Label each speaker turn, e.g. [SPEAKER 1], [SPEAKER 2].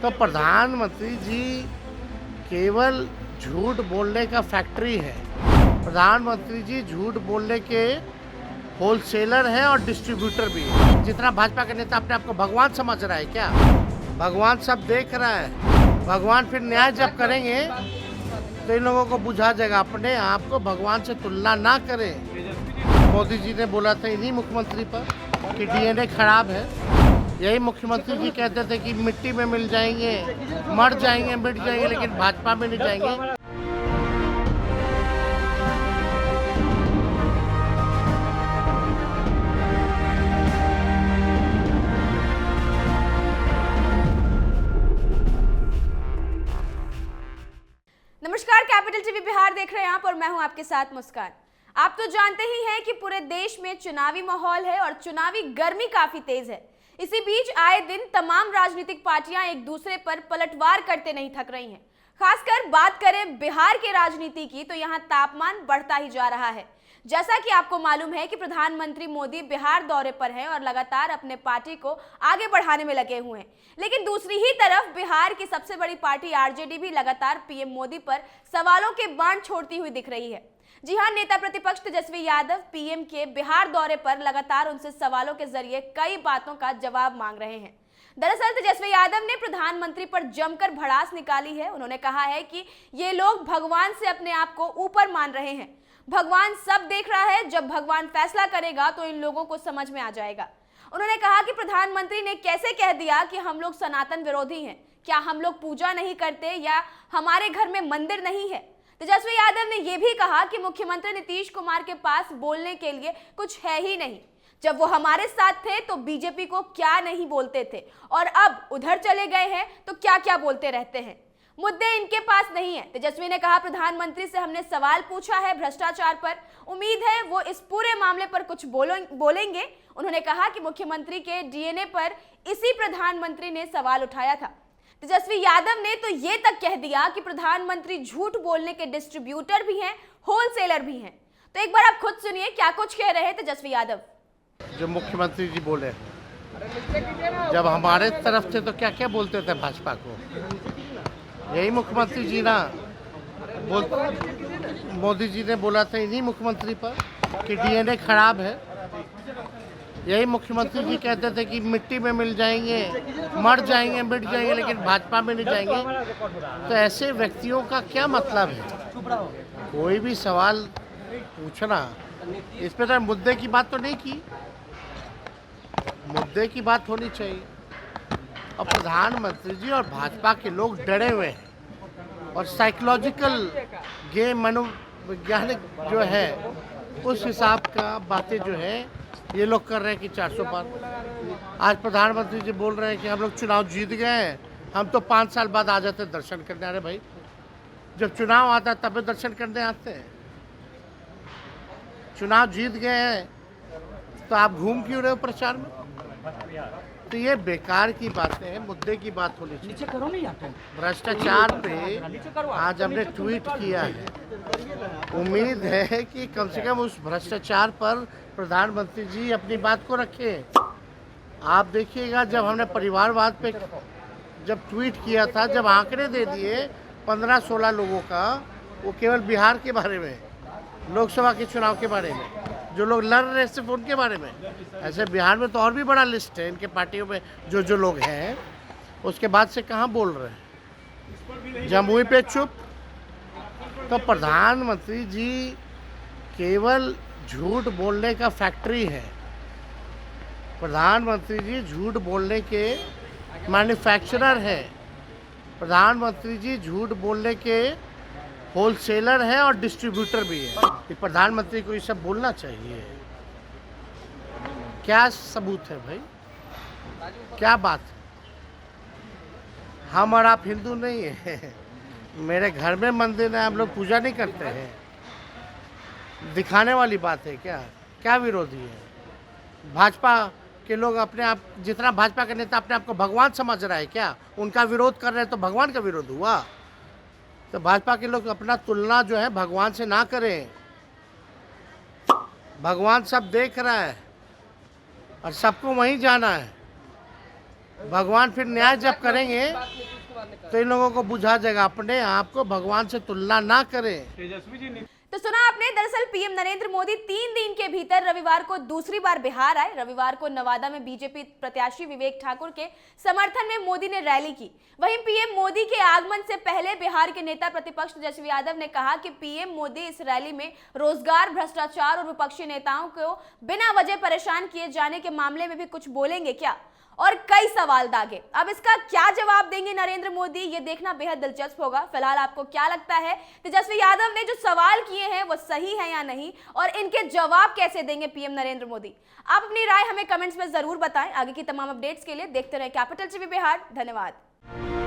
[SPEAKER 1] तो प्रधानमंत्री जी केवल झूठ बोलने का फैक्ट्री है। प्रधानमंत्री जी झूठ बोलने के होलसेलर हैं और डिस्ट्रीब्यूटर भी हैं। जितना भाजपा का नेता अपने आप को भगवान समझ रहा है क्या? भगवान सब देख रहा है। भगवान फिर न्याय जब करेंगे तो इन लोगों को बुझा जाएगा। अपने आप को भगवान से तुलना ना करें। मोदी जी ने बोला था इन्हीं मुख्यमंत्री पर कि डीएनए खराब है। यही मुख्यमंत्री जी कहते थे कि मिट्टी में मिल जाएंगे, मर जाएंगे, मिट जाएंगे, लेकिन भाजपा में नहीं जाएंगे।
[SPEAKER 2] नमस्कार, कैपिटल टीवी बिहार देख रहे हैं आप और मैं हूं आपके साथ मुस्कान। आप तो जानते ही हैं कि पूरे देश में चुनावी माहौल है और चुनावी गर्मी काफी तेज है। इसी बीच आए दिन तमाम राजनीतिक पार्टियां एक दूसरे पर पलटवार करते नहीं थक रही हैं। खासकर बात करें बिहार के राजनीति की तो यहाँ तापमान बढ़ता ही जा रहा है। जैसा कि आपको मालूम है कि प्रधानमंत्री मोदी बिहार दौरे पर हैं और लगातार अपने पार्टी को आगे बढ़ाने में लगे हुए हैं, लेकिन दूसरी ही तरफ बिहार की सबसे बड़ी पार्टी आरजेडी भी लगातार पीएम मोदी पर सवालों के बाण छोड़ती हुई दिख रही है। जी हां, नेता प्रतिपक्ष तेजस्वी यादव पीएम के बिहार दौरे पर लगातार उनसे सवालों के जरिए कई बातों का जवाब मांग रहे हैं। दरअसल तेजस्वी यादव ने प्रधानमंत्री पर जमकर भड़ास निकाली है। उन्होंने कहा है कि ये लोग भगवान से अपने आप को ऊपर मान रहे हैं। भगवान सब देख रहा है, जब भगवान फैसला करेगा तो इन लोगों को समझ में आ जाएगा। उन्होंने कहा कि प्रधानमंत्री ने कैसे कह दिया कि हम लोग सनातन विरोधी हैं, क्या हम लोग पूजा नहीं करते या हमारे घर में मंदिर नहीं है। तेजस्वी यादव ने यह भी कहा कि मुख्यमंत्री नीतीश कुमार के पास बोलने के लिए कुछ है ही नहीं। जब वो हमारे साथ थे तो बीजेपी को क्या नहीं बोलते थे और अब उधर चले गए हैं तो क्या क्या बोलते रहते हैं। मुद्दे इनके पास नहीं है। तेजस्वी ने कहा प्रधानमंत्री से हमने सवाल पूछा है भ्रष्टाचार पर, उम्मीद है वो इस पूरे मामले पर कुछ बोलेंगे। उन्होंने कहा कि मुख्यमंत्री के डीएनए पर इसी प्रधानमंत्री ने सवाल उठाया था। तेजस्वी यादव ने तो ये तक कह दिया कि प्रधानमंत्री झूठ बोलने के डिस्ट्रीब्यूटर भी हैं, होलसेलर भी हैं। तो एक बार आप खुद सुनिए क्या कुछ कह रहे हैं तेजस्वी यादव।
[SPEAKER 1] जो मुख्यमंत्री जी बोले, जब हमारे तरफ थे तो क्या क्या बोलते थे भाजपा को। यही मुख्यमंत्री जी ना मोदी जी ने बोला था इन्हीं मुख्यमंत्री पर कि डीएनए खराब है। यही मुख्यमंत्री जी कहते थे कि मिट्टी में मिल जाएंगे, मर जाएंगे, मिट जाएंगे, लेकिन भाजपा में नहीं जाएंगे। तो ऐसे व्यक्तियों का क्या मतलब है? कोई भी सवाल पूछना, इस पे तो मुद्दे की बात तो नहीं की। मुद्दे की बात होनी चाहिए। और प्रधानमंत्री जी और भाजपा के लोग डरे हुए हैं और साइकोलॉजिकल गेम, मनोवैज्ञानिक जो है उस हिसाब का बातें जो है ये लोग कर रहे हैं कि 400 पार। आज प्रधानमंत्री जी बोल रहे हैं कि हम लोग चुनाव जीत गए हैं, हम तो 5 साल बाद आ जाते दर्शन करने। अरे भाई, जब चुनाव आता है तब दर्शन करने आते हैं। चुनाव जीत गए हैं तो आप घूम क्यों रहे हो प्रचार में? तो ये बेकार की बातें हैं। मुद्दे की बात होनी चाहिए। भ्रष्टाचार पे आज हमने ट्वीट किया है। उम्मीद है कि कम से कम उस भ्रष्टाचार पर प्रधानमंत्री जी अपनी बात को रखें। आप देखिएगा, जब हमने परिवारवाद पे जब ट्वीट किया था, जब आंकड़े दे दिए 15-16 लोगों का, वो केवल बिहार के बारे में, लोकसभा के चुनाव के बारे में, जो लोग लड़ रहे सिर्फ उनके बारे में। ऐसे बिहार में तो और भी बड़ा लिस्ट है इनके पार्टियों में जो लोग हैं। उसके बाद से कहाँ बोल रहे हैं? जमुई पे चुप। तो प्रधानमंत्री जी केवल झूठ बोलने का फैक्ट्री है। प्रधानमंत्री जी झूठ बोलने के मैन्युफैक्चरर है। प्रधानमंत्री जी झूठ बोलने के होलसेलर हैं और डिस्ट्रीब्यूटर भी है। कि प्रधानमंत्री को ये सब बोलना चाहिए? क्या सबूत है भाई? क्या बात है? हम और आप हिंदू नहीं है। मेरे घर में मंदिर है, हम लोग पूजा नहीं करते हैं। दिखाने वाली बात है क्या? क्या विरोधी है? भाजपा के लोग अपने आप, जितना भाजपा का नेता अपने आप को भगवान समझ रहा है क्या? उनका विरोध कर रहे हैं तो भगवान का विरोध हुआ। तो भाजपा के लोग अपना तुलना जो है भगवान से ना करें। भगवान सब देख रहा है और सबको वहीं जाना है। भगवान फिर न्याय जब करेंगे तो इन लोगों को बुझा जाएगा। अपने आप को भगवान से तुलना ना करें।
[SPEAKER 2] तो सुना आपने, दरअसल पीएम नरेंद्र मोदी 3 दिन के भीतर रविवार को दूसरी बार बिहार आए। रविवार को नवादा में बीजेपी प्रत्याशी विवेक ठाकुर के समर्थन में मोदी ने रैली की। वहीं पीएम मोदी के आगमन से पहले बिहार के नेता प्रतिपक्ष तेजस्वी यादव ने कहा कि पीएम मोदी इस रैली में रोजगार, भ्रष्टाचार और विपक्षी नेताओं को बिना वजह परेशान किए जाने के मामले में भी कुछ बोलेंगे क्या, और कई सवाल दागे। अब इसका क्या जवाब देंगे नरेंद्र मोदी, ये देखना बेहद दिलचस्प होगा। फिलहाल आपको क्या लगता है, तेजस्वी यादव ने जो सवाल किए हैं वो सही है या नहीं, और इनके जवाब कैसे देंगे पीएम नरेंद्र मोदी? आप अपनी राय हमें कमेंट्स में जरूर बताएं। आगे की तमाम अपडेट्स के लिए देखते रहे कैपिटल टीवी बिहार। धन्यवाद।